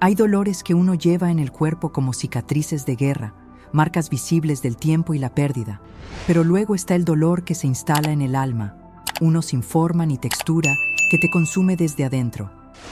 Hay dolores que uno lleva en el cuerpo como cicatrices de guerra, marcas visibles del tiempo y la pérdida. Pero luego está el dolor que se instala en el alma, uno sin forma ni textura, que te consume desde adentro,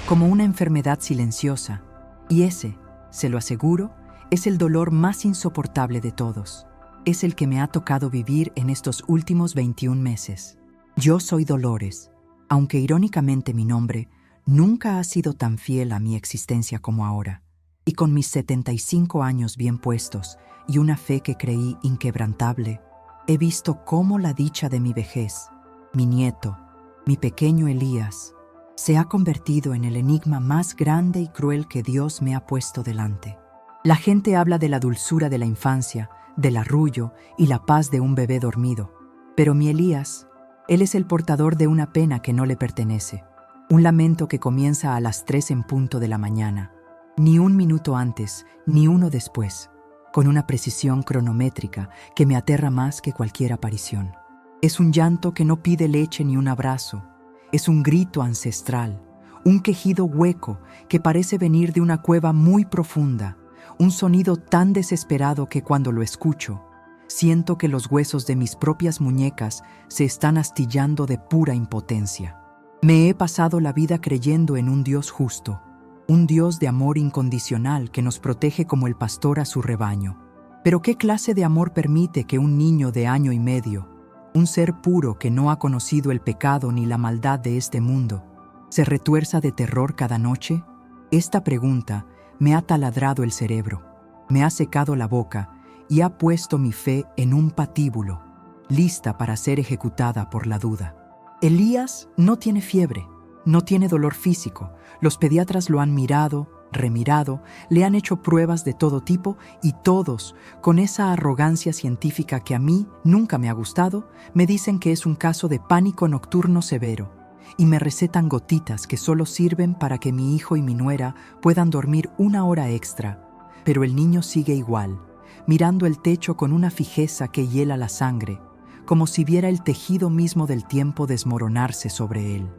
como una enfermedad silenciosa. Y ese, se lo aseguro, es el dolor más insoportable de todos. Es el que me ha tocado vivir en estos últimos 21 meses. Yo soy Dolores, aunque irónicamente mi nombre nunca ha sido tan fiel a mi existencia como ahora. Y con mis 75 años bien puestos y una fe que creí inquebrantable, he visto cómo la dicha de mi vejez, mi nieto, mi pequeño Elías, se ha convertido en el enigma más grande y cruel que Dios me ha puesto delante. La gente habla de la dulzura de la infancia, del arrullo y la paz de un bebé dormido. Pero mi Elías, él es el portador de una pena que no le pertenece. Un lamento que comienza a las 3 en punto de la mañana. Ni un minuto antes, ni uno después. Con una precisión cronométrica que me aterra más que cualquier aparición. Es un llanto que no pide leche ni un abrazo. Es un grito ancestral, un quejido hueco que parece venir de una cueva muy profunda, un sonido tan desesperado que cuando lo escucho, siento que los huesos de mis propias muñecas se están astillando de pura impotencia. Me he pasado la vida creyendo en un Dios justo, un Dios de amor incondicional que nos protege como el pastor a su rebaño. Pero ¿qué clase de amor permite que un niño de año y medio, un ser puro que no ha conocido el pecado ni la maldad de este mundo, se retuerza de terror cada noche? Esta pregunta me ha taladrado el cerebro, me ha secado la boca y ha puesto mi fe en un patíbulo, lista para ser ejecutada por la duda. Elías no tiene fiebre, no tiene dolor físico. Los pediatras lo han mirado, remirado, le han hecho pruebas de todo tipo y todos, con esa arrogancia científica que a mí nunca me ha gustado, me dicen que es un caso de pánico nocturno severo y me recetan gotitas que solo sirven para que mi hijo y mi nuera puedan dormir 1 hora extra. Pero el niño sigue igual, mirando el techo con una fijeza que hiela la sangre, como si viera el tejido mismo del tiempo desmoronarse sobre él.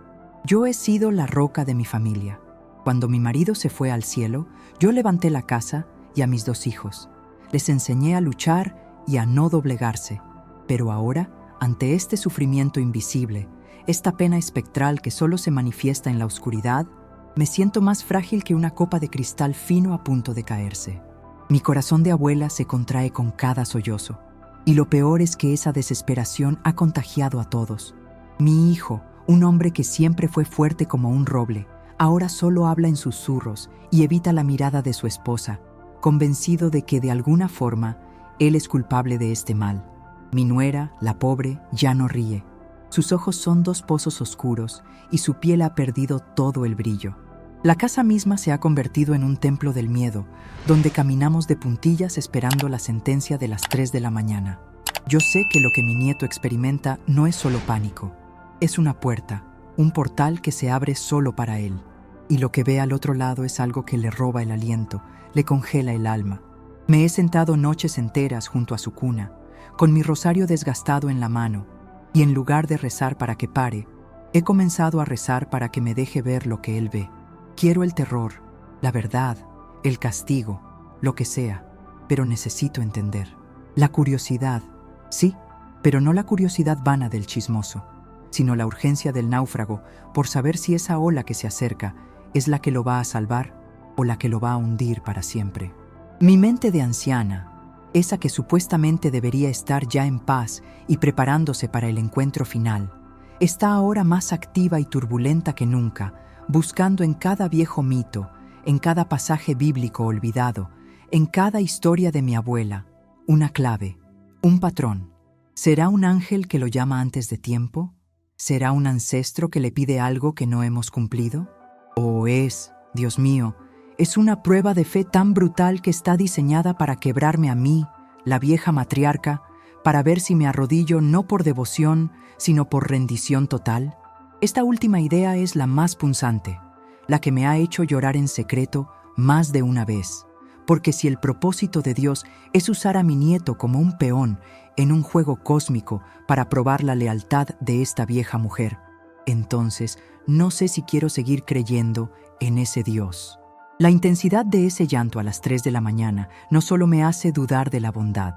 Yo he sido la roca de mi familia. Cuando mi marido se fue al cielo, yo levanté la casa y a mis 2 hijos. Les enseñé a luchar y a no doblegarse. Pero ahora, ante este sufrimiento invisible, esta pena espectral que solo se manifiesta en la oscuridad, me siento más frágil que una copa de cristal fino a punto de caerse. Mi corazón de abuela se contrae con cada sollozo. Y lo peor es que esa desesperación ha contagiado a todos. Mi hijo, un hombre que siempre fue fuerte como un roble, ahora solo habla en susurros y evita la mirada de su esposa, convencido de que de alguna forma él es culpable de este mal. Mi nuera, la pobre, ya no ríe. Sus ojos son 2 pozos oscuros y su piel ha perdido todo el brillo. La casa misma se ha convertido en un templo del miedo, donde caminamos de puntillas esperando la sentencia de las 3 de la mañana. Yo sé que lo que mi nieto experimenta no es solo pánico. Es una puerta, un portal que se abre solo para él. Y lo que ve al otro lado es algo que le roba el aliento, le congela el alma. Me he sentado noches enteras junto a su cuna, con mi rosario desgastado en la mano, y en lugar de rezar para que pare, he comenzado a rezar para que me deje ver lo que él ve. Quiero el terror, la verdad, el castigo, lo que sea, pero necesito entender. La curiosidad, sí, pero no la curiosidad vana del chismoso, sino la urgencia del náufrago por saber si esa ola que se acerca es la que lo va a salvar o la que lo va a hundir para siempre. Mi mente de anciana, esa que supuestamente debería estar ya en paz y preparándose para el encuentro final, está ahora más activa y turbulenta que nunca, buscando en cada viejo mito, en cada pasaje bíblico olvidado, en cada historia de mi abuela, una clave, un patrón. ¿Será un ángel que lo llama antes de tiempo? ¿Será un ancestro que le pide algo que no hemos cumplido? ¿O es, Dios mío, es una prueba de fe tan brutal que está diseñada para quebrarme a mí, la vieja matriarca, para ver si me arrodillo no por devoción, sino por rendición total? Esta última idea es la más punzante, la que me ha hecho llorar en secreto más de una vez, porque si el propósito de Dios es usar a mi nieto como un peón en un juego cósmico para probar la lealtad de esta vieja mujer, entonces no sé si quiero seguir creyendo en ese Dios. La intensidad de ese llanto a las 3 de la mañana no solo me hace dudar de la bondad,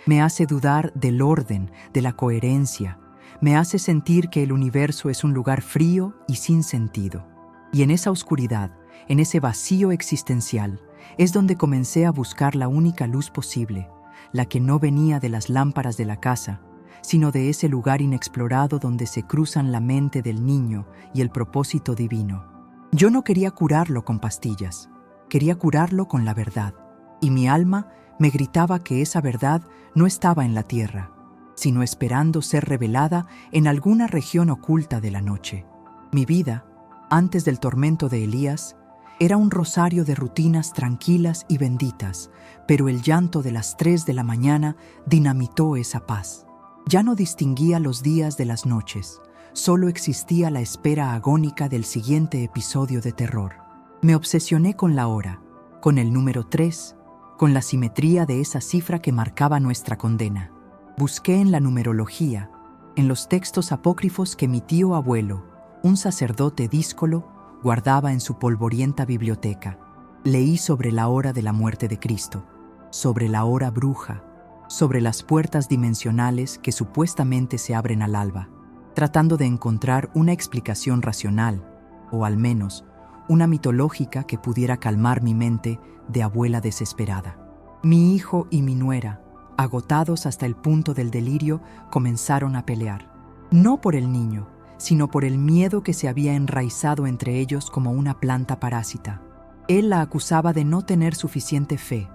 me hace dudar del orden, de la coherencia, me hace sentir que el universo es un lugar frío y sin sentido. Y en esa oscuridad, en ese vacío existencial, es donde comencé a buscar la única luz posible, la que no venía de las lámparas de la casa, sino de ese lugar inexplorado donde se cruzan la mente del niño y el propósito divino. Yo no quería curarlo con pastillas, quería curarlo con la verdad, y mi alma me gritaba que esa verdad no estaba en la tierra, sino esperando ser revelada en alguna región oculta de la noche. Mi vida, antes del tormento de Elías, era un rosario de rutinas tranquilas y benditas, pero el llanto de las 3 de la mañana dinamitó esa paz. Ya no distinguía los días de las noches, solo existía la espera agónica del siguiente episodio de terror. Me obsesioné con la hora, con el número 3, con la simetría de esa cifra que marcaba nuestra condena. Busqué en la numerología, en los textos apócrifos que mi tío abuelo, un sacerdote díscolo, guardaba en su polvorienta biblioteca. Leí sobre la hora de la muerte de Cristo, sobre la hora bruja, sobre las puertas dimensionales que supuestamente se abren al alba, tratando de encontrar una explicación racional, o al menos una mitológica que pudiera calmar mi mente de abuela desesperada. Mi hijo y mi nuera, agotados hasta el punto del delirio, comenzaron a pelear. No por el niño, sino por el miedo que se había enraizado entre ellos como una planta parásita. Él la acusaba de no tener suficiente fe,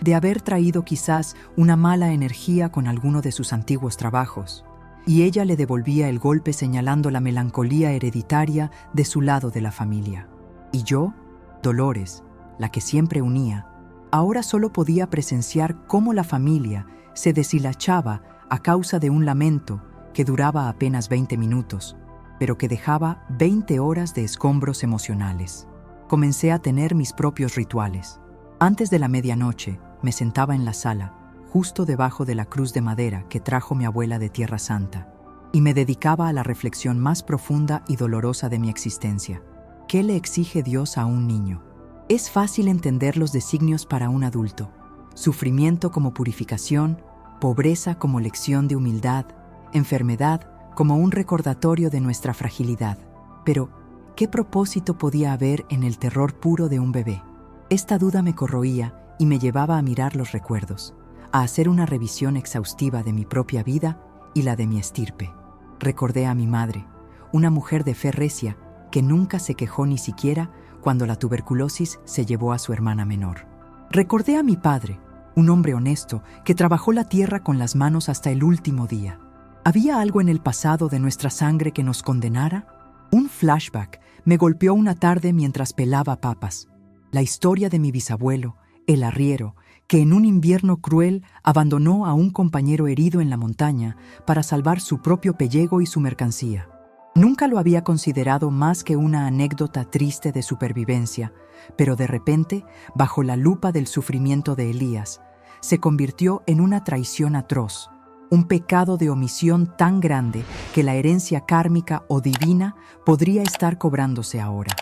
de haber traído quizás una mala energía con alguno de sus antiguos trabajos, y ella le devolvía el golpe señalando la melancolía hereditaria de su lado de la familia. Y yo, Dolores, la que siempre unía, ahora solo podía presenciar cómo la familia se deshilachaba a causa de un lamento que duraba apenas 20 minutos, pero que dejaba 20 horas de escombros emocionales. Comencé a tener mis propios rituales. Antes de la medianoche, me sentaba en la sala, justo debajo de la cruz de madera que trajo mi abuela de Tierra Santa, y me dedicaba a la reflexión más profunda y dolorosa de mi existencia. ¿Qué le exige Dios a un niño? Es fácil entender los designios para un adulto: sufrimiento como purificación, pobreza como lección de humildad, enfermedad como un recordatorio de nuestra fragilidad. Pero, ¿qué propósito podía haber en el terror puro de un bebé? Esta duda me corroía y me llevaba a mirar los recuerdos, a hacer una revisión exhaustiva de mi propia vida y la de mi estirpe. Recordé a mi madre, una mujer de fe recia que nunca se quejó ni siquiera cuando la tuberculosis se llevó a su hermana menor. Recordé a mi padre, un hombre honesto que trabajó la tierra con las manos hasta el último día. ¿Había algo en el pasado de nuestra sangre que nos condenara? Un flashback me golpeó una tarde mientras pelaba papas. La historia de mi bisabuelo, el arriero, que en un invierno cruel abandonó a un compañero herido en la montaña para salvar su propio pellejo y su mercancía. Nunca lo había considerado más que una anécdota triste de supervivencia, pero de repente, bajo la lupa del sufrimiento de Elías, se convirtió en una traición atroz, un pecado de omisión tan grande que la herencia kármica o divina podría estar cobrándose ahora.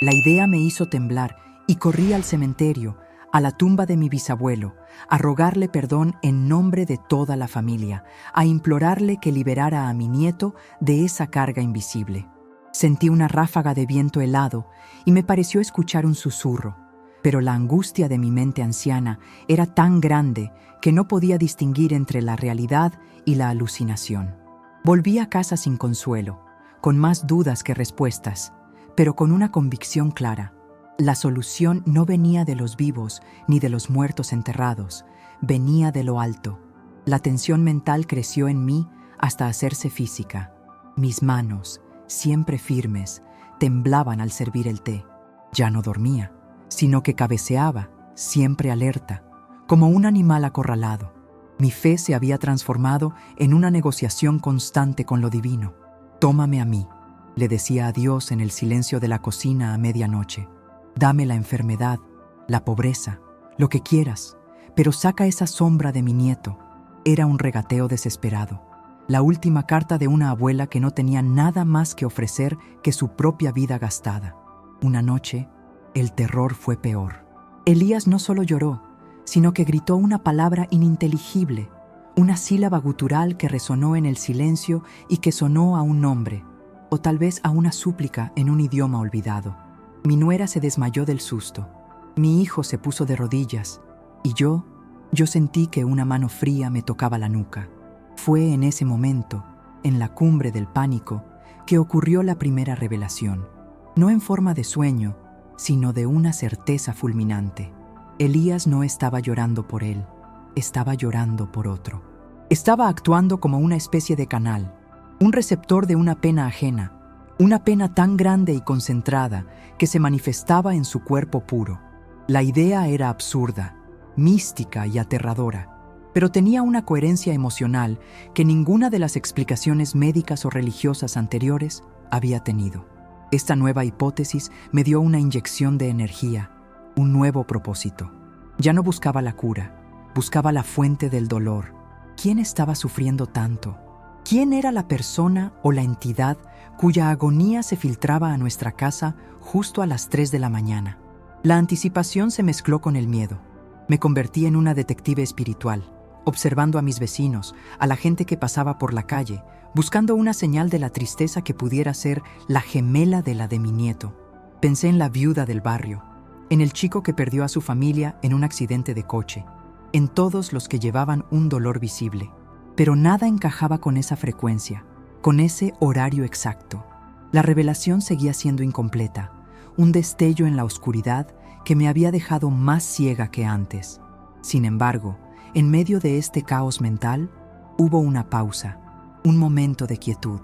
La idea me hizo temblar y corrí al cementerio, a la tumba de mi bisabuelo, a rogarle perdón en nombre de toda la familia, a implorarle que liberara a mi nieto de esa carga invisible. Sentí una ráfaga de viento helado y me pareció escuchar un susurro, pero la angustia de mi mente anciana era tan grande que no podía distinguir entre la realidad y la alucinación. Volví a casa sin consuelo, con más dudas que respuestas, pero con una convicción clara. La solución no venía de los vivos ni de los muertos enterrados, venía de lo alto. La tensión mental creció en mí hasta hacerse física. Mis manos, siempre firmes, temblaban al servir el té. Ya no dormía, sino que cabeceaba, siempre alerta, como un animal acorralado. Mi fe se había transformado en una negociación constante con lo divino. «Tómame a mí», le decía a Dios en el silencio de la cocina a medianoche. «Dame la enfermedad, la pobreza, lo que quieras, pero saca esa sombra de mi nieto». Era un regateo desesperado, la última carta de una abuela que no tenía nada más que ofrecer que su propia vida gastada. Una noche, el terror fue peor. Elías no solo lloró, sino que gritó una palabra ininteligible, una sílaba gutural que resonó en el silencio y que sonó a un nombre, o tal vez a una súplica en un idioma olvidado. Mi nuera se desmayó del susto. Mi hijo se puso de rodillas, y yo sentí que una mano fría me tocaba la nuca. Fue en ese momento, en la cumbre del pánico, que ocurrió la primera revelación, no en forma de sueño, sino de una certeza fulminante. Elías no estaba llorando por él, estaba llorando por otro. Estaba actuando como una especie de canal, un receptor de una pena ajena, una pena tan grande y concentrada que se manifestaba en su cuerpo puro. La idea era absurda, mística y aterradora, pero tenía una coherencia emocional que ninguna de las explicaciones médicas o religiosas anteriores había tenido. Esta nueva hipótesis me dio una inyección de energía, un nuevo propósito. Ya no buscaba la cura, buscaba la fuente del dolor. ¿Quién estaba sufriendo tanto? ¿Quién era la persona o la entidad cuya agonía se filtraba a nuestra casa justo a las 3 de la mañana? La anticipación se mezcló con el miedo. Me convertí en una detective espiritual, observando a mis vecinos, a la gente que pasaba por la calle, buscando una señal de la tristeza que pudiera ser la gemela de la de mi nieto. Pensé en la viuda del barrio, en el chico que perdió a su familia en un accidente de coche, en todos los que llevaban un dolor visible. Pero nada encajaba con esa frecuencia, con ese horario exacto. La revelación seguía siendo incompleta, un destello en la oscuridad que me había dejado más ciega que antes. Sin embargo, en medio de este caos mental, hubo una pausa, un momento de quietud.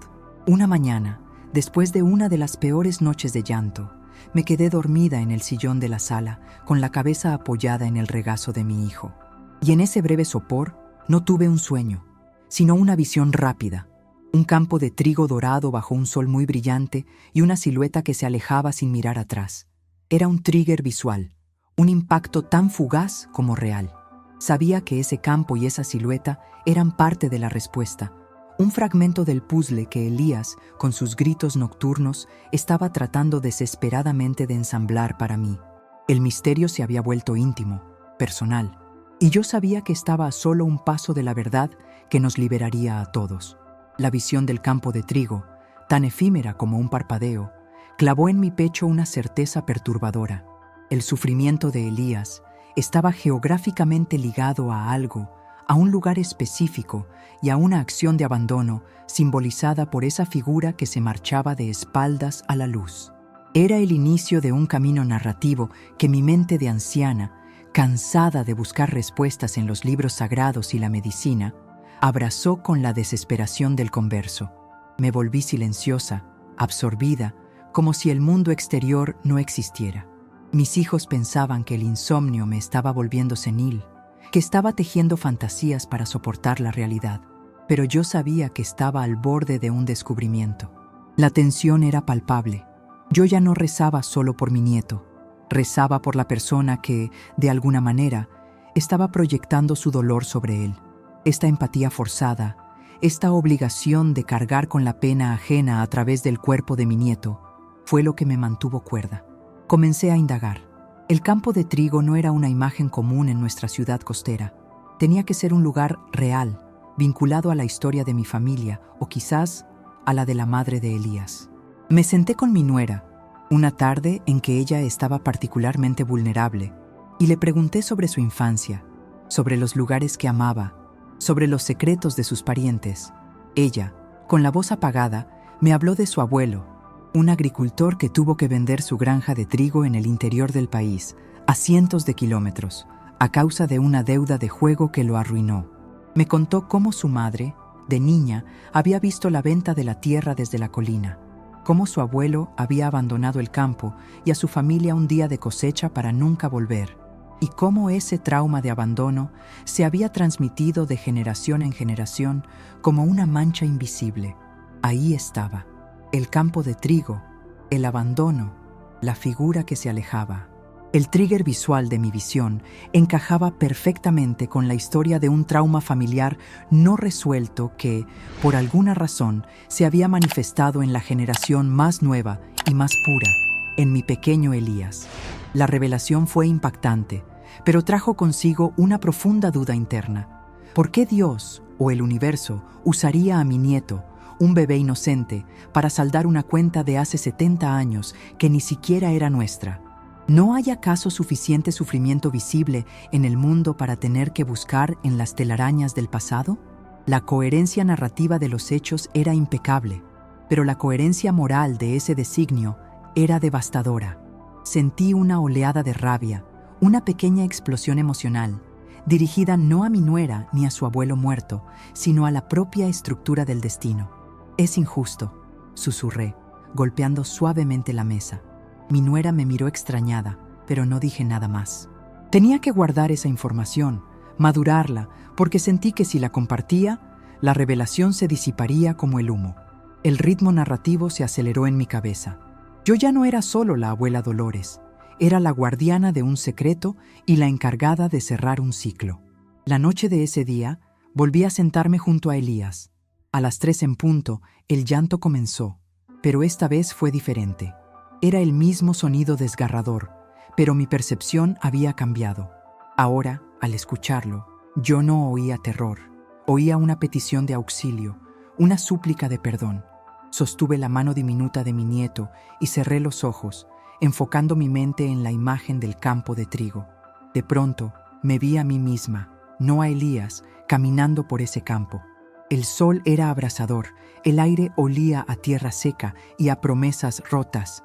Una mañana, después de una de las peores noches de llanto, me quedé dormida en el sillón de la sala, con la cabeza apoyada en el regazo de mi hijo. Y en ese breve sopor, no tuve un sueño, sino una visión rápida. Un campo de trigo dorado bajo un sol muy brillante y una silueta que se alejaba sin mirar atrás. Era un trigger visual, un impacto tan fugaz como real. Sabía que ese campo y esa silueta eran parte de la respuesta, un fragmento del puzzle que Elías, con sus gritos nocturnos, estaba tratando desesperadamente de ensamblar para mí. El misterio se había vuelto íntimo, personal, y yo sabía que estaba a solo un paso de la verdad que nos liberaría a todos. La visión del campo de trigo, tan efímera como un parpadeo, clavó en mi pecho una certeza perturbadora. El sufrimiento de Elías estaba geográficamente ligado a algo, a un lugar específico y a una acción de abandono simbolizada por esa figura que se marchaba de espaldas a la luz. Era el inicio de un camino narrativo que mi mente de anciana, cansada de buscar respuestas en los libros sagrados y la medicina, abrazó con la desesperación del converso. Me volví silenciosa, absorbida, como si el mundo exterior no existiera. Mis hijos pensaban que el insomnio me estaba volviendo senil, que estaba tejiendo fantasías para soportar la realidad, pero yo sabía que estaba al borde de un descubrimiento. La tensión era palpable. Yo ya no rezaba solo por mi nieto, rezaba por la persona que, de alguna manera, estaba proyectando su dolor sobre él. Esta empatía forzada, esta obligación de cargar con la pena ajena a través del cuerpo de mi nieto, fue lo que me mantuvo cuerda. Comencé a indagar. El campo de trigo no era una imagen común en nuestra ciudad costera. Tenía que ser un lugar real, vinculado a la historia de mi familia o quizás a la de la madre de Elías. Me senté con mi nuera, una tarde en que ella estaba particularmente vulnerable, y le pregunté sobre su infancia, sobre los lugares que amaba, sobre los secretos de sus parientes. Ella, con la voz apagada, me habló de su abuelo, un agricultor que tuvo que vender su granja de trigo en el interior del país, a cientos de kilómetros, a causa de una deuda de juego que lo arruinó. Me contó cómo su madre, de niña, había visto la venta de la tierra desde la colina, cómo su abuelo había abandonado el campo y a su familia un día de cosecha para nunca volver, y cómo ese trauma de abandono se había transmitido de generación en generación como una mancha invisible. Ahí estaba, el campo de trigo, el abandono, la figura que se alejaba. El trigger visual de mi visión encajaba perfectamente con la historia de un trauma familiar no resuelto que, por alguna razón, se había manifestado en la generación más nueva y más pura, en mi pequeño Elías. La revelación fue impactante, pero trajo consigo una profunda duda interna. ¿Por qué Dios o el universo usaría a mi nieto, un bebé inocente, para saldar una cuenta de hace 70 años que ni siquiera era nuestra? ¿No hay acaso suficiente sufrimiento visible en el mundo para tener que buscar en las telarañas del pasado? La coherencia narrativa de los hechos era impecable, pero la coherencia moral de ese designio era devastadora. Sentí una oleada de rabia, una pequeña explosión emocional, dirigida no a mi nuera ni a su abuelo muerto, sino a la propia estructura del destino. «Es injusto», susurré, golpeando suavemente la mesa. Mi nuera me miró extrañada, pero no dije nada más. Tenía que guardar esa información, madurarla, porque sentí que si la compartía, la revelación se disiparía como el humo. El ritmo narrativo se aceleró en mi cabeza. Yo ya no era solo la abuela Dolores, era la guardiana de un secreto y la encargada de cerrar un ciclo. La noche de ese día, volví a sentarme junto a Elías. A las 3 en punto, el llanto comenzó, pero esta vez fue diferente. Era el mismo sonido desgarrador, pero mi percepción había cambiado. Ahora, al escucharlo, yo no oía terror, oía una petición de auxilio, una súplica de perdón. Sostuve la mano diminuta de mi nieto y cerré los ojos, enfocando mi mente en la imagen del campo de trigo. De pronto, me vi a mí misma, no a Elías, caminando por ese campo. El sol era abrasador, el aire olía a tierra seca y a promesas rotas.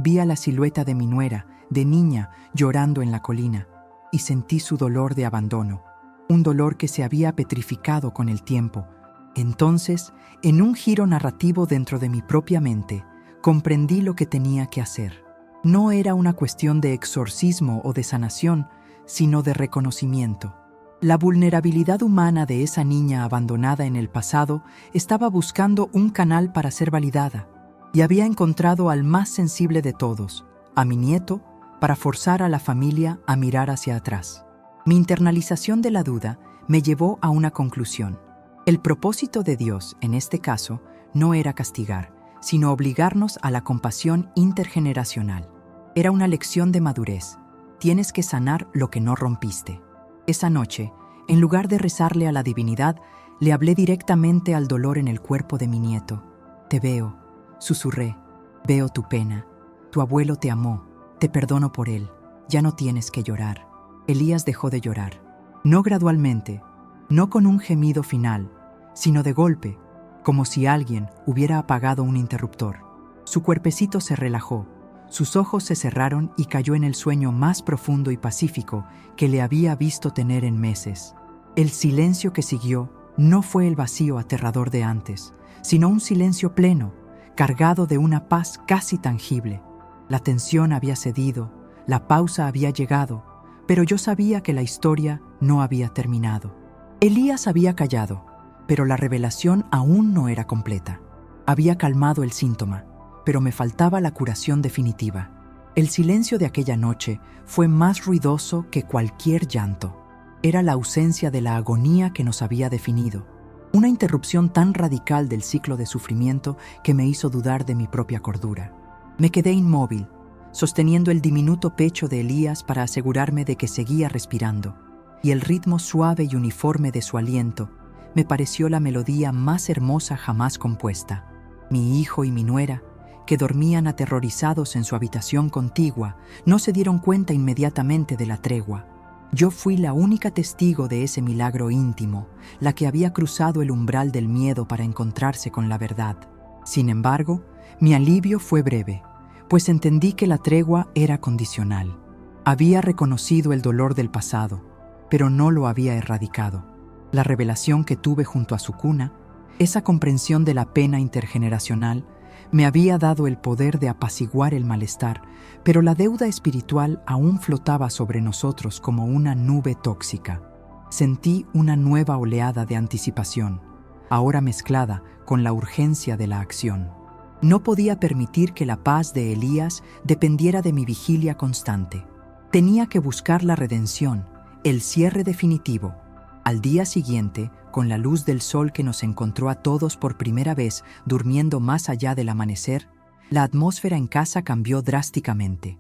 Vi a la silueta de mi nuera, de niña, llorando en la colina, y sentí su dolor de abandono, un dolor que se había petrificado con el tiempo. Entonces, en un giro narrativo dentro de mi propia mente, comprendí lo que tenía que hacer. No era una cuestión de exorcismo o de sanación, sino de reconocimiento. La vulnerabilidad humana de esa niña abandonada en el pasado estaba buscando un canal para ser validada, y había encontrado al más sensible de todos, a mi nieto, para forzar a la familia a mirar hacia atrás. Mi internalización de la duda me llevó a una conclusión. El propósito de Dios, en este caso, no era castigar, sino obligarnos a la compasión intergeneracional. Era una lección de madurez. Tienes que sanar lo que no rompiste. Esa noche, en lugar de rezarle a la divinidad, le hablé directamente al dolor en el cuerpo de mi nieto. Te veo, susurré, veo tu pena. Tu abuelo te amó, te perdono por él, ya no tienes que llorar. Elías dejó de llorar. No gradualmente, no con un gemido final, sino de golpe, como si alguien hubiera apagado un interruptor. Su cuerpecito se relajó, sus ojos se cerraron y cayó en el sueño más profundo y pacífico que le había visto tener en meses. El silencio que siguió no fue el vacío aterrador de antes, sino un silencio pleno, cargado de una paz casi tangible. La tensión había cedido, la pausa había llegado, pero yo sabía que la historia no había terminado. Elías había callado, pero la revelación aún no era completa. Había calmado el síntoma, pero me faltaba la curación definitiva. El silencio de aquella noche fue más ruidoso que cualquier llanto. Era la ausencia de la agonía que nos había definido. Una interrupción tan radical del ciclo de sufrimiento que me hizo dudar de mi propia cordura. Me quedé inmóvil, sosteniendo el diminuto pecho de Elías para asegurarme de que seguía respirando, y el ritmo suave y uniforme de su aliento me pareció la melodía más hermosa jamás compuesta. Mi hijo y mi nuera, que dormían aterrorizados en su habitación contigua, no se dieron cuenta inmediatamente de la tregua. Yo fui la única testigo de ese milagro íntimo, la que había cruzado el umbral del miedo para encontrarse con la verdad. Sin embargo, mi alivio fue breve, pues entendí que la tregua era condicional. Había reconocido el dolor del pasado, pero no lo había erradicado. La revelación que tuve junto a su cuna, esa comprensión de la pena intergeneracional, me había dado el poder de apaciguar el malestar, pero la deuda espiritual aún flotaba sobre nosotros como una nube tóxica. Sentí una nueva oleada de anticipación, ahora mezclada con la urgencia de la acción. No podía permitir que la paz de Elías dependiera de mi vigilia constante. Tenía que buscar la redención, el cierre definitivo. Al día siguiente, con la luz del sol que nos encontró a todos por primera vez durmiendo más allá del amanecer, la atmósfera en casa cambió drásticamente.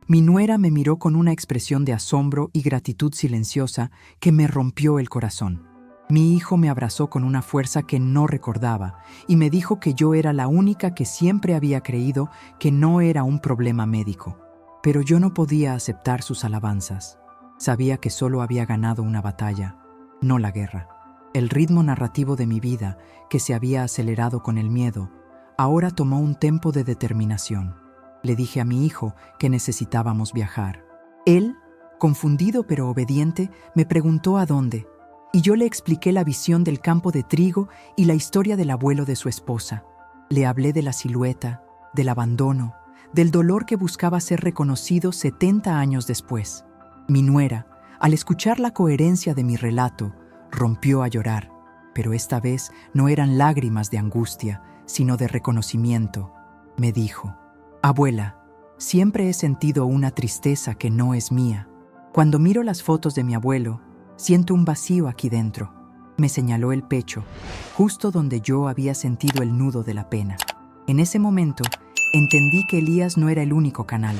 Mi nuera me miró con una expresión de asombro y gratitud silenciosa que me rompió el corazón. Mi hijo me abrazó con una fuerza que no recordaba y me dijo que yo era la única que siempre había creído que no era un problema médico. Pero yo no podía aceptar sus alabanzas. Sabía que solo había ganado una batalla, no la guerra. El ritmo narrativo de mi vida, que se había acelerado con el miedo, ahora tomó un tempo de determinación. Le dije a mi hijo que necesitábamos viajar. Él, confundido pero obediente, me preguntó a dónde, y yo le expliqué la visión del campo de trigo y la historia del abuelo de su esposa. Le hablé de la silueta, del abandono, del dolor que buscaba ser reconocido 70 años después. Mi nuera, al escuchar la coherencia de mi relato, rompió a llorar, pero esta vez no eran lágrimas de angustia, sino de reconocimiento. Me dijo: «Abuela, siempre he sentido una tristeza que no es mía. Cuando miro las fotos de mi abuelo, siento un vacío aquí dentro». Me señaló el pecho, justo donde yo había sentido el nudo de la pena. En ese momento, entendí que Elías no era el único canal.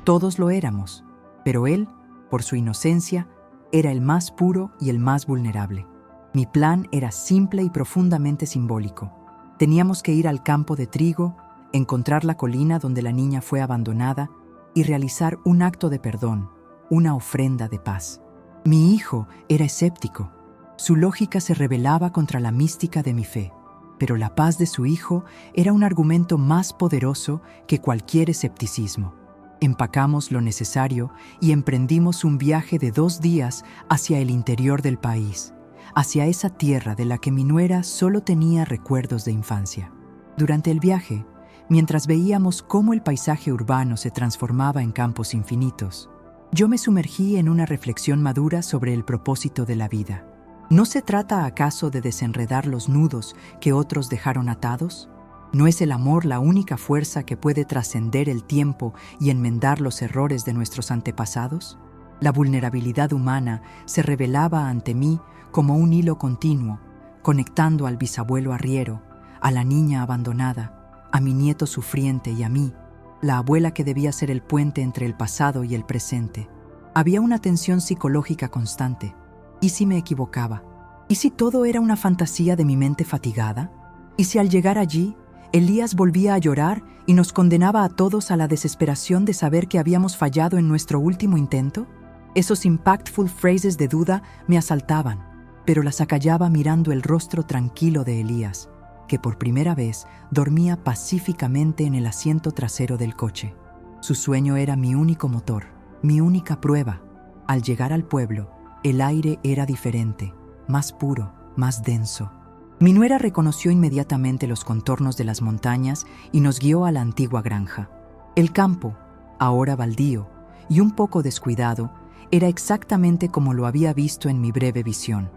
Todos lo éramos, pero él, por su inocencia, era el más puro y el más vulnerable. Mi plan era simple y profundamente simbólico. Teníamos que ir al campo de trigo, encontrar la colina donde la niña fue abandonada y realizar un acto de perdón, una ofrenda de paz. Mi hijo era escéptico. Su lógica se rebelaba contra la mística de mi fe, pero la paz de su hijo era un argumento más poderoso que cualquier escepticismo. Empacamos lo necesario y emprendimos un viaje de 2 días hacia el interior del país, hacia esa tierra de la que mi nuera solo tenía recuerdos de infancia. Durante el viaje, mientras veíamos cómo el paisaje urbano se transformaba en campos infinitos, yo me sumergí en una reflexión madura sobre el propósito de la vida. ¿No se trata acaso de desenredar los nudos que otros dejaron atados? ¿No es el amor la única fuerza que puede trascender el tiempo y enmendar los errores de nuestros antepasados? La vulnerabilidad humana se revelaba ante mí como un hilo continuo, conectando al bisabuelo arriero, a la niña abandonada, a mi nieto sufriente y a mí, la abuela que debía ser el puente entre el pasado y el presente. Había una tensión psicológica constante. ¿Y si me equivocaba? ¿Y si todo era una fantasía de mi mente fatigada? ¿Y si al llegar allí, Elías volvía a llorar y nos condenaba a todos a la desesperación de saber que habíamos fallado en nuestro último intento? Esos impactful phrases de duda me asaltaban, pero las acallaba mirando el rostro tranquilo de Elías, que por primera vez dormía pacíficamente en el asiento trasero del coche. Su sueño era mi único motor, mi única prueba. Al llegar al pueblo, el aire era diferente, más puro, más denso. Mi nuera reconoció inmediatamente los contornos de las montañas y nos guió a la antigua granja. El campo, ahora baldío y un poco descuidado, era exactamente como lo había visto en mi breve visión.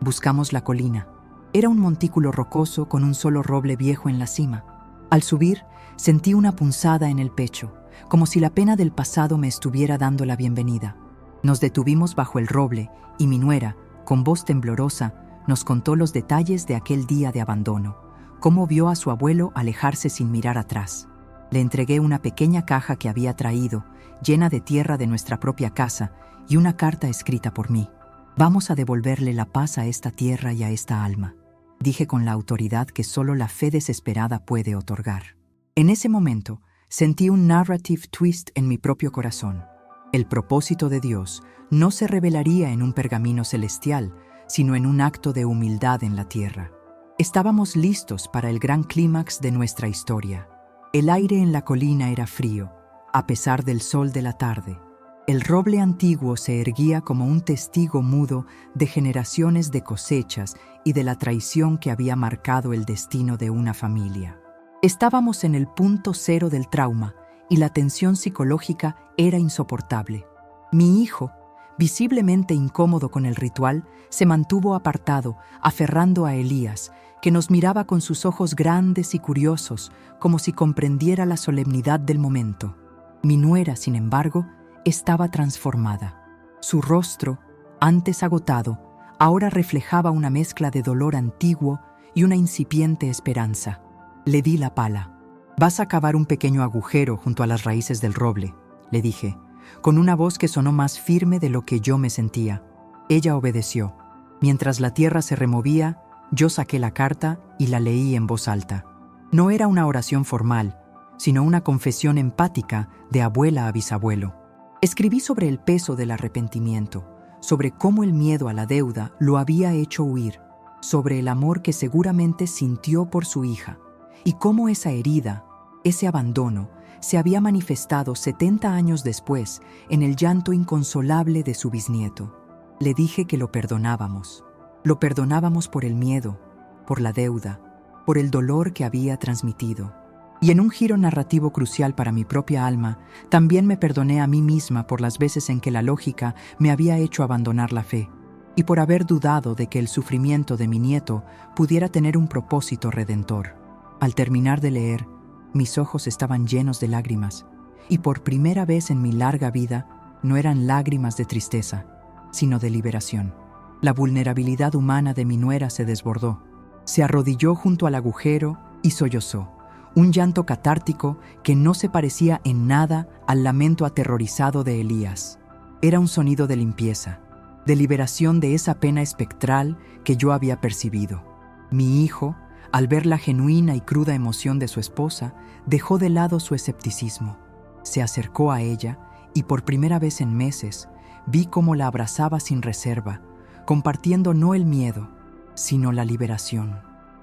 Buscamos la colina. Era un montículo rocoso con un solo roble viejo en la cima. Al subir, sentí una punzada en el pecho, como si la pena del pasado me estuviera dando la bienvenida. Nos detuvimos bajo el roble y mi nuera, con voz temblorosa, nos contó los detalles de aquel día de abandono, cómo vio a su abuelo alejarse sin mirar atrás. Le entregué una pequeña caja que había traído, llena de tierra de nuestra propia casa, y una carta escrita por mí. «Vamos a devolverle la paz a esta tierra y a esta alma», dije con la autoridad que solo la fe desesperada puede otorgar. En ese momento, sentí un narrative twist en mi propio corazón. El propósito de Dios no se revelaría en un pergamino celestial, sino en un acto de humildad en la tierra. Estábamos listos para el gran clímax de nuestra historia. El aire en la colina era frío, a pesar del sol de la tarde. El roble antiguo se erguía como un testigo mudo de generaciones de cosechas y de la traición que había marcado el destino de una familia. Estábamos en el punto cero del trauma y la tensión psicológica era insoportable. Mi hijo, visiblemente incómodo con el ritual, se mantuvo apartado, aferrando a Elías, que nos miraba con sus ojos grandes y curiosos, como si comprendiera la solemnidad del momento. Mi nuera, sin embargo, estaba transformada. Su rostro, antes agotado, ahora reflejaba una mezcla de dolor antiguo y una incipiente esperanza. Le di la pala. «Vas a cavar un pequeño agujero junto a las raíces del roble», le dije, con una voz que sonó más firme de lo que yo me sentía. Ella obedeció. Mientras la tierra se removía, yo saqué la carta y la leí en voz alta. No era una oración formal, sino una confesión empática de abuela a bisabuelo. Escribí sobre el peso del arrepentimiento, sobre cómo el miedo a la deuda lo había hecho huir, sobre el amor que seguramente sintió por su hija, y cómo esa herida, ese abandono, se había manifestado 70 años después en el llanto inconsolable de su bisnieto. Le dije que lo perdonábamos. Lo perdonábamos por el miedo, por la deuda, por el dolor que había transmitido. Y en un giro narrativo crucial para mi propia alma, también me perdoné a mí misma por las veces en que la lógica me había hecho abandonar la fe, y por haber dudado de que el sufrimiento de mi nieto pudiera tener un propósito redentor. Al terminar de leer, mis ojos estaban llenos de lágrimas, y por primera vez en mi larga vida no eran lágrimas de tristeza, sino de liberación. La vulnerabilidad humana de mi nuera se desbordó. Se arrodilló junto al agujero y sollozó, un llanto catártico que no se parecía en nada al lamento aterrorizado de Elías. Era un sonido de limpieza, de liberación de esa pena espectral que yo había percibido. Mi hijo, al ver la genuina y cruda emoción de su esposa, dejó de lado su escepticismo. Se acercó a ella y por primera vez en meses vi cómo la abrazaba sin reserva, compartiendo no el miedo, sino la liberación.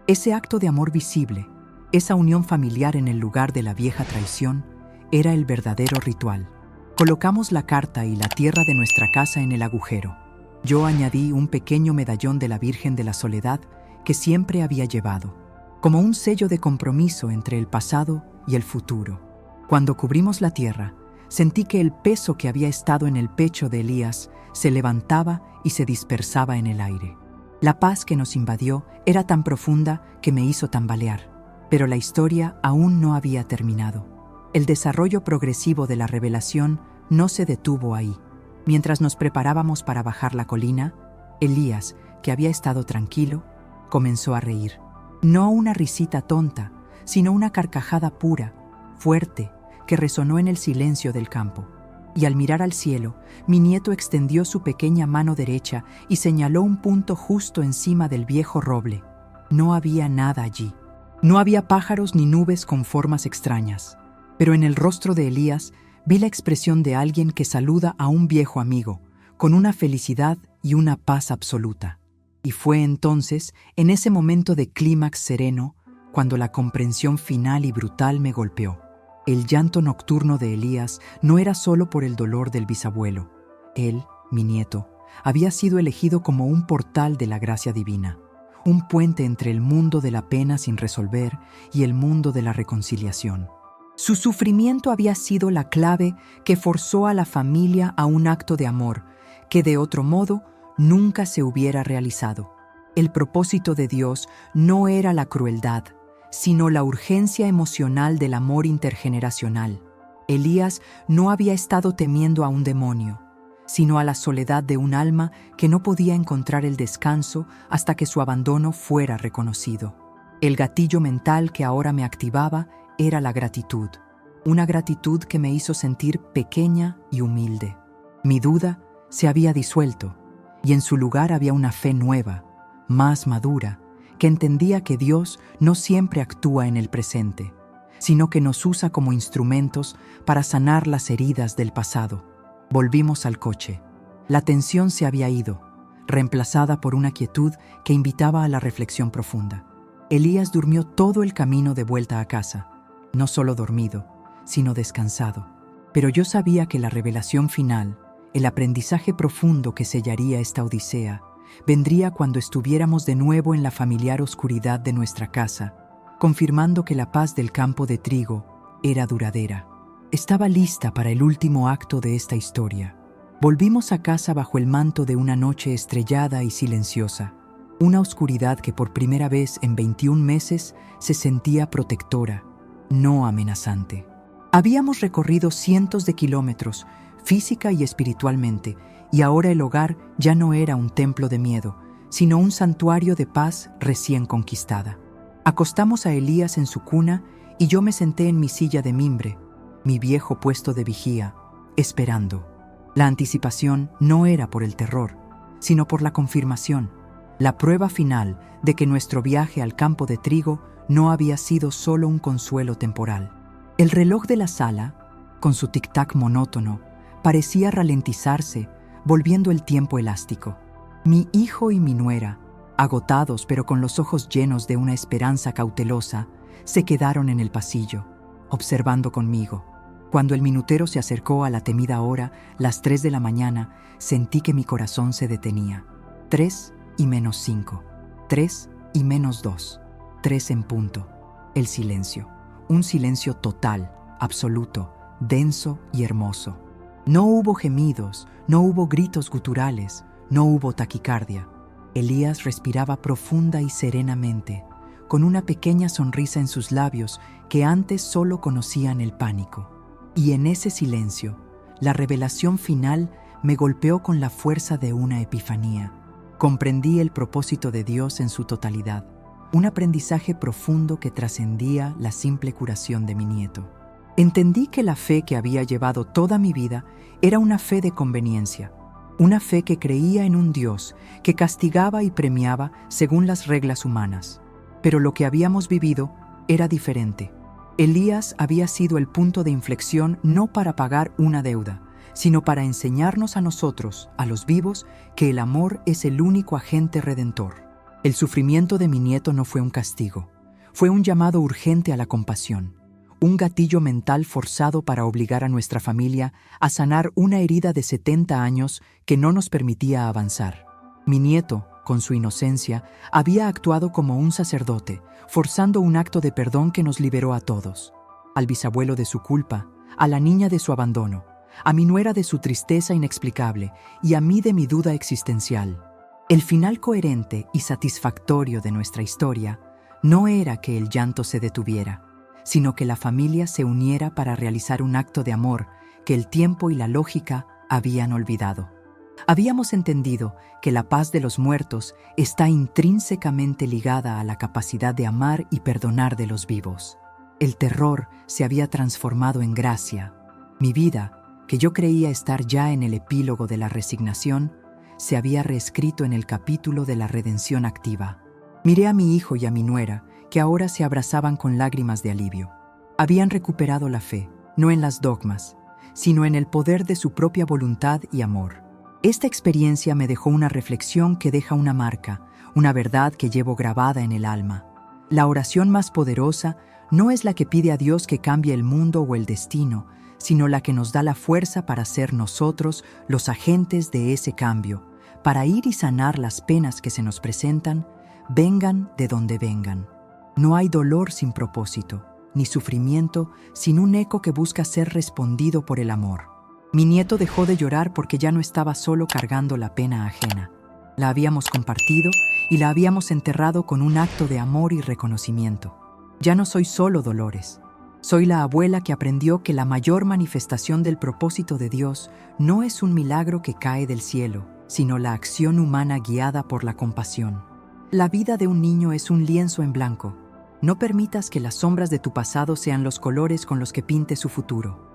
Ese acto de amor visible, esa unión familiar en el lugar de la vieja traición, era el verdadero ritual. Colocamos la carta y la tierra de nuestra casa en el agujero. Yo añadí un pequeño medallón de la Virgen de la Soledad que siempre había llevado, como un sello de compromiso entre el pasado y el futuro. Cuando cubrimos la tierra, sentí que el peso que había estado en el pecho de Elías se levantaba y se dispersaba en el aire. La paz que nos invadió era tan profunda que me hizo tambalear. Pero la historia aún no había terminado. El desarrollo progresivo de la revelación no se detuvo ahí. Mientras nos preparábamos para bajar la colina, Elías, que había estado tranquilo, comenzó a reír. No una risita tonta, sino una carcajada pura, fuerte, que resonó en el silencio del campo. Y al mirar al cielo, mi nieto extendió su pequeña mano derecha y señaló un punto justo encima del viejo roble. No había nada allí. No había pájaros ni nubes con formas extrañas, pero en el rostro de Elías vi la expresión de alguien que saluda a un viejo amigo, con una felicidad y una paz absoluta. Y fue entonces, en ese momento de clímax sereno, cuando la comprensión final y brutal me golpeó. El llanto nocturno de Elías no era solo por el dolor del bisabuelo. Él, mi nieto, había sido elegido como un portal de la gracia divina. Un puente entre el mundo de la pena sin resolver y el mundo de la reconciliación. Su sufrimiento había sido la clave que forzó a la familia a un acto de amor que de otro modo nunca se hubiera realizado. El propósito de Dios no era la crueldad, sino la urgencia emocional del amor intergeneracional. Elías no había estado temiendo a un demonio, sino a la soledad de un alma que no podía encontrar el descanso hasta que su abandono fuera reconocido. El gatillo mental que ahora me activaba era la gratitud, una gratitud que me hizo sentir pequeña y humilde. Mi duda se había disuelto, y en su lugar había una fe nueva, más madura, que entendía que Dios no siempre actúa en el presente, sino que nos usa como instrumentos para sanar las heridas del pasado. Volvimos al coche. La tensión se había ido, reemplazada por una quietud que invitaba a la reflexión profunda. Elías durmió todo el camino de vuelta a casa, no solo dormido, sino descansado. Pero yo sabía que la revelación final, el aprendizaje profundo que sellaría esta odisea, vendría cuando estuviéramos de nuevo en la familiar oscuridad de nuestra casa, confirmando que la paz del campo de trigo era duradera. Estaba lista para el último acto de esta historia. Volvimos a casa bajo el manto de una noche estrellada y silenciosa, una oscuridad que por primera vez en 21 meses se sentía protectora, no amenazante. Habíamos recorrido cientos de kilómetros, física y espiritualmente, y ahora el hogar ya no era un templo de miedo, sino un santuario de paz recién conquistada. Acostamos a Elías en su cuna y yo me senté en mi silla de mimbre, mi viejo puesto de vigía, esperando. La anticipación no era por el terror, sino por la confirmación, la prueba final de que nuestro viaje al campo de trigo no había sido solo un consuelo temporal. El reloj de la sala, con su tic-tac monótono, parecía ralentizarse, volviendo el tiempo elástico. Mi hijo y mi nuera, agotados pero con los ojos llenos de una esperanza cautelosa, se quedaron en el pasillo, observando conmigo. Cuando el minutero se acercó a la temida hora, las 3 de la mañana, sentí que mi corazón se detenía. 3 y menos 5, 3 y menos 2, 3 en punto. El silencio, un silencio total, absoluto, denso y hermoso. No hubo gemidos, no hubo gritos guturales, no hubo taquicardia. Elías respiraba profunda y serenamente, con una pequeña sonrisa en sus labios que antes solo conocían el pánico. Y en ese silencio, la revelación final me golpeó con la fuerza de una epifanía. Comprendí el propósito de Dios en su totalidad, un aprendizaje profundo que trascendía la simple curación de mi nieto. Entendí que la fe que había llevado toda mi vida era una fe de conveniencia, una fe que creía en un Dios que castigaba y premiaba según las reglas humanas. Pero lo que habíamos vivido era diferente. Elías había sido el punto de inflexión no para pagar una deuda, sino para enseñarnos a nosotros, a los vivos, que el amor es el único agente redentor. El sufrimiento de mi nieto no fue un castigo, fue un llamado urgente a la compasión, un gatillo mental forzado para obligar a nuestra familia a sanar una herida de 70 años que no nos permitía avanzar. Mi nieto, con su inocencia, había actuado como un sacerdote, forzando un acto de perdón que nos liberó a todos. Al bisabuelo de su culpa, a la niña de su abandono, a mi nuera de su tristeza inexplicable y a mí de mi duda existencial. El final coherente y satisfactorio de nuestra historia no era que el llanto se detuviera, sino que la familia se uniera para realizar un acto de amor que el tiempo y la lógica habían olvidado. Habíamos entendido que la paz de los muertos está intrínsecamente ligada a la capacidad de amar y perdonar de los vivos. El terror se había transformado en gracia. Mi vida, que yo creía estar ya en el epílogo de la resignación, se había reescrito en el capítulo de la redención activa. Miré a mi hijo y a mi nuera, que ahora se abrazaban con lágrimas de alivio. Habían recuperado la fe, no en las dogmas, sino en el poder de su propia voluntad y amor. Esta experiencia me dejó una reflexión que deja una marca, una verdad que llevo grabada en el alma. La oración más poderosa no es la que pide a Dios que cambie el mundo o el destino, sino la que nos da la fuerza para ser nosotros los agentes de ese cambio, para ir y sanar las penas que se nos presentan, vengan de donde vengan. No hay dolor sin propósito, ni sufrimiento sin un eco que busca ser respondido por el amor. Mi nieto dejó de llorar porque ya no estaba solo cargando la pena ajena. La habíamos compartido y la habíamos enterrado con un acto de amor y reconocimiento. Ya no soy solo Dolores. Soy la abuela que aprendió que la mayor manifestación del propósito de Dios no es un milagro que cae del cielo, sino la acción humana guiada por la compasión. La vida de un niño es un lienzo en blanco. No permitas que las sombras de tu pasado sean los colores con los que pinte su futuro.